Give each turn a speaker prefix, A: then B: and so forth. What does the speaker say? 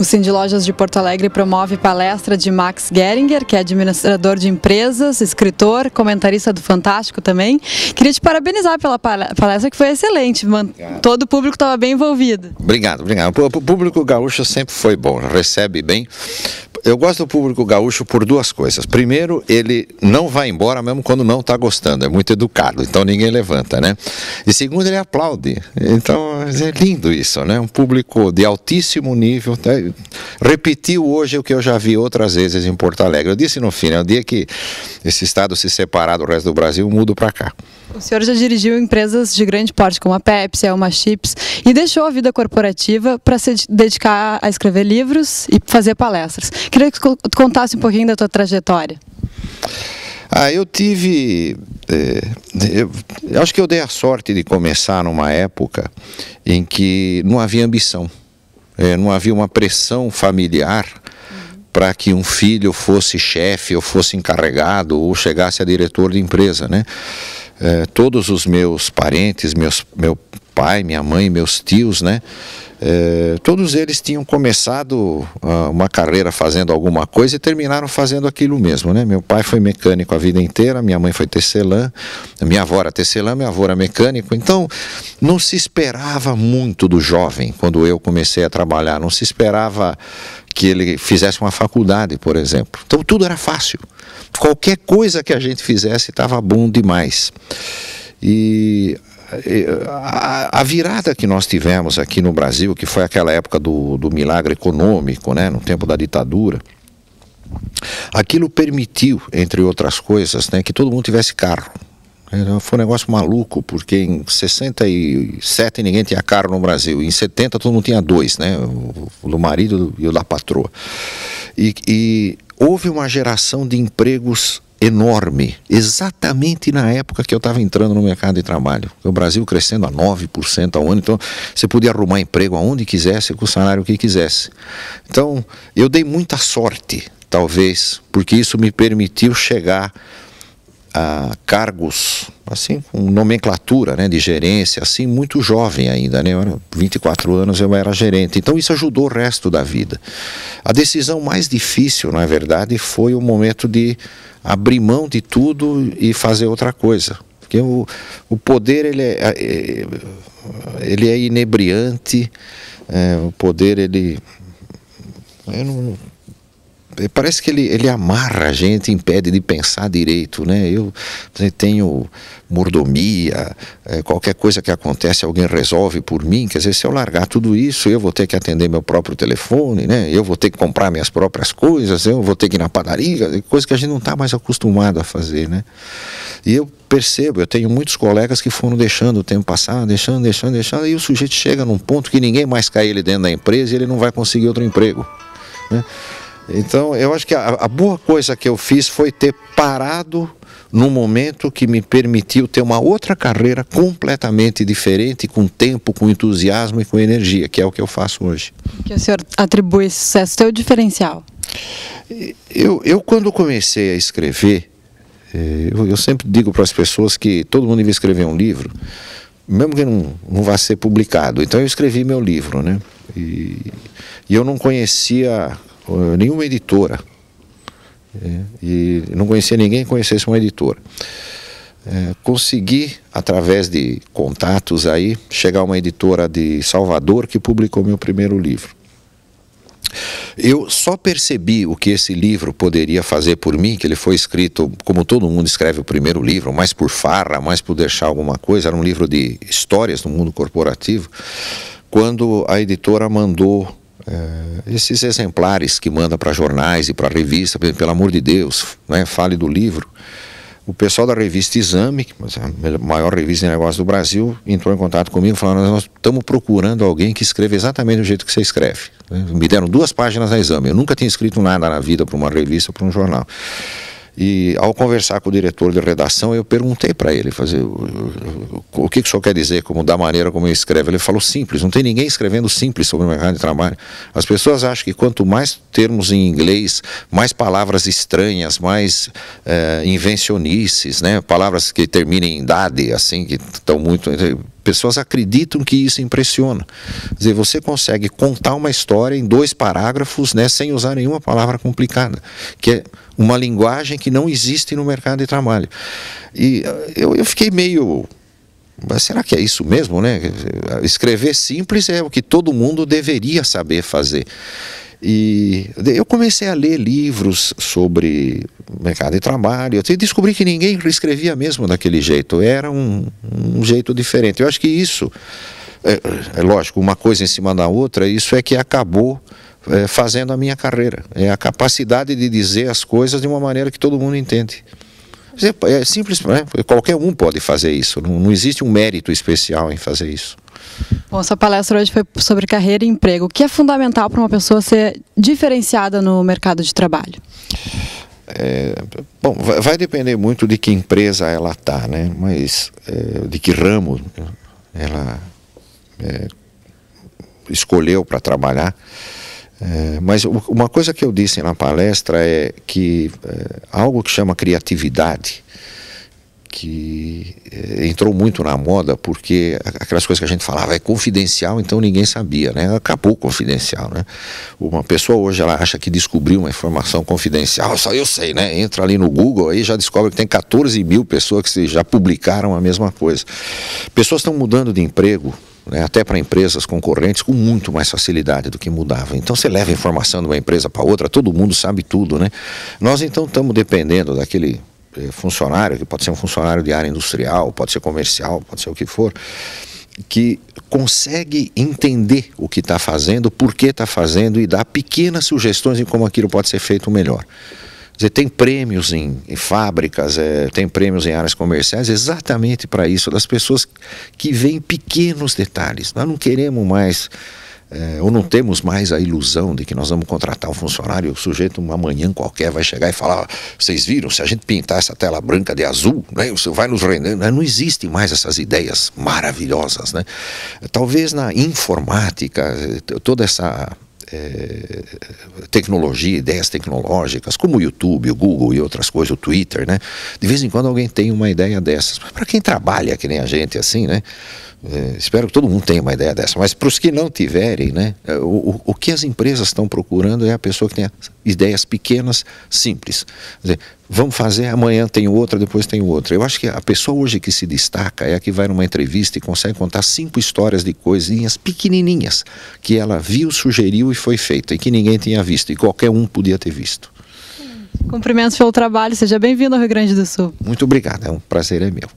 A: O Cindy Lojas de Porto Alegre promove palestra de Max Geringer, que é administrador de empresas, escritor, comentarista do Fantástico também. Queria te parabenizar pela palestra, que foi excelente. Todo o público estava bem envolvido.
B: Obrigado. O público gaúcho sempre foi bom, recebe bem. Eu gosto do público gaúcho por duas coisas. Primeiro, ele não vai embora mesmo quando não está gostando, é muito educado, então ninguém levanta, né? E segundo, ele aplaude. Então, é lindo isso, né? Um público de altíssimo nível. Repetiu hoje o que eu já vi outras vezes em Porto Alegre. Eu disse no fim, né? O dia que esse estado se separar do resto do Brasil, eu mudo para cá.
A: O senhor já dirigiu empresas de grande porte, como a Pepsi, a Elma Chips, e deixou a vida corporativa para se dedicar a escrever livros e fazer palestras. Queria que tu contasse um pouquinho da tua trajetória.
B: Eu tive... eu acho que eu dei a sorte de começar numa época em que não havia ambição, não havia uma pressão familiar para que um filho fosse chefe, ou fosse encarregado, ou chegasse a diretor de empresa, né? Todos os meus parentes, meu pai, minha mãe, meus tios, né? Todos eles tinham começado uma carreira fazendo alguma coisa e terminaram fazendo aquilo mesmo, né? Meu pai foi mecânico a vida inteira, minha mãe foi tecelã, minha avó era tecelã, meu avô era mecânico. Então, não se esperava muito do jovem quando eu comecei a trabalhar, não se esperava que ele fizesse uma faculdade, por exemplo. Então, tudo era fácil. Qualquer coisa que a gente fizesse estava bom demais. E a virada que nós tivemos aqui no Brasil, que foi aquela época do milagre econômico, né, no tempo da ditadura, aquilo permitiu, entre outras coisas, né, que todo mundo tivesse carro. Foi um negócio maluco, porque em 67 ninguém tinha carro no Brasil, em 70 todo mundo tinha dois, né, o do marido e o da patroa. E houve uma geração de empregos enorme, exatamente na época que eu estava entrando no mercado de trabalho. O Brasil crescendo a 9% ao ano, então você podia arrumar emprego aonde quisesse, com o salário que quisesse. Então, eu dei muita sorte, talvez, porque isso me permitiu chegar a cargos, assim, com nomenclatura, né, de gerência, assim, muito jovem ainda, né, eu era 24 anos, eu era gerente, então isso ajudou o resto da vida. A decisão mais difícil, na verdade, foi o momento de abrir mão de tudo e fazer outra coisa, porque o poder, ele é inebriante, o poder, parece que ele amarra a gente, impede de pensar direito, né? Eu tenho mordomia, qualquer coisa que acontece alguém resolve por mim, quer dizer, se eu largar tudo isso, eu vou ter que atender meu próprio telefone, né? Eu vou ter que comprar minhas próprias coisas, eu vou ter que ir na padaria, coisa que a gente não está mais acostumado a fazer, né? E eu percebo, eu tenho muitos colegas que foram deixando o tempo passar, deixando, e o sujeito chega num ponto que ninguém mais cai ele dentro da empresa e ele não vai conseguir outro emprego, né? Então, eu acho que a boa coisa que eu fiz foi ter parado num momento que me permitiu ter uma outra carreira completamente diferente, com tempo, com entusiasmo e com energia, que é o que eu faço hoje.
A: Que o senhor atribui esse sucesso, seu diferencial?
B: Eu quando comecei a escrever, eu sempre digo para as pessoas que todo mundo devia escrever um livro, mesmo que não vá ser publicado. Então eu escrevi meu livro, né? E eu não conhecia nenhuma editora, e não conhecia ninguém que conhecesse uma editora. Consegui, através de contatos aí, chegar a uma editora de Salvador que publicou meu primeiro livro. Eu só percebi o que esse livro poderia fazer por mim, que ele foi escrito, como todo mundo escreve o primeiro livro, mais por farra, mais por deixar alguma coisa, era um livro de histórias no mundo corporativo, quando a editora mandou esses exemplares que manda para jornais e para revista, pelo amor de Deus, né, fale do livro. O pessoal da revista Exame, que é a maior revista de negócios do Brasil, entrou em contato comigo falando: nós estamos procurando alguém que escreva exatamente do jeito que você escreve. Me deram 2 páginas da Exame. Eu nunca tinha escrito nada na vida para uma revista, para um jornal. E ao conversar com o diretor de redação, eu perguntei para ele, o que o senhor quer dizer da maneira como eu escrevo? Ele falou: simples, não tem ninguém escrevendo simples sobre o mercado de trabalho. As pessoas acham que quanto mais termos em inglês, mais palavras estranhas, mais invencionices, né? Palavras que terminem em dade, assim, que estão muito... pessoas acreditam que isso impressiona. Quer dizer, você consegue contar uma história em 2 parágrafos, né, sem usar nenhuma palavra complicada, que é uma linguagem que não existe no mercado de trabalho. E eu fiquei meio... Mas será que é isso mesmo, né? Escrever simples é o que todo mundo deveria saber fazer. E eu comecei a ler livros sobre mercado de trabalho. Eu descobri que ninguém escrevia mesmo daquele jeito. Era um jeito diferente. Eu acho que isso, é lógico, uma coisa em cima da outra, isso é que acabou fazendo a minha carreira. É a capacidade de dizer as coisas de uma maneira que todo mundo entende. É simples, né? Qualquer um pode fazer isso, não existe um mérito especial em fazer isso.
A: Bom, sua palestra hoje foi sobre carreira e emprego. O que é fundamental para uma pessoa ser diferenciada no mercado de trabalho?
B: Bom, vai depender muito de que empresa ela está, né? Mas de que ramo ela escolheu para trabalhar. Mas uma coisa que eu disse na palestra é que algo que chama criatividade, que entrou muito na moda, porque aquelas coisas que a gente falava é confidencial, então ninguém sabia, né? Acabou o confidencial, né? Uma pessoa hoje ela acha que descobriu uma informação confidencial, só eu sei, né? Entra ali no Google aí já descobre que tem 14 mil pessoas que já publicaram a mesma coisa. Pessoas estão mudando de emprego, né, até para empresas concorrentes, com muito mais facilidade do que mudava. Então você leva informação de uma empresa para outra, todo mundo sabe tudo, né? Nós então estamos dependendo daquele funcionário, que pode ser um funcionário de área industrial, pode ser comercial, pode ser o que for, que consegue entender o que está fazendo, por que está fazendo e dar pequenas sugestões em como aquilo pode ser feito melhor. Quer dizer, tem prêmios em fábricas, tem prêmios em áreas comerciais exatamente para isso, das pessoas que veem pequenos detalhes. Nós não queremos mais, ou não temos mais a ilusão de que nós vamos contratar um funcionário, o sujeito uma manhã qualquer vai chegar e falar, vocês viram, se a gente pintar essa tela branca de azul, né, você vai nos render. Não existem mais essas ideias maravilhosas, né? Talvez na informática, toda essa... tecnologia, ideias tecnológicas, como o YouTube, o Google e outras coisas, o Twitter, né? De vez em quando alguém tem uma ideia dessas. Mas para quem trabalha que nem a gente assim, né? Espero que todo mundo tenha uma ideia dessa, mas para os que não tiverem, né? O que as empresas estão procurando é a pessoa que tenha ideias pequenas, simples. Quer dizer, vamos fazer, amanhã tem outra, depois tem outra. Eu acho que a pessoa hoje que se destaca é a que vai numa entrevista e consegue contar 5 histórias de coisinhas pequenininhas que ela viu, sugeriu e foi feita, e que ninguém tinha visto, e qualquer um podia ter visto.
A: Cumprimentos pelo trabalho, seja bem-vindo ao Rio Grande do Sul.
B: Muito obrigado, é um prazer é meu.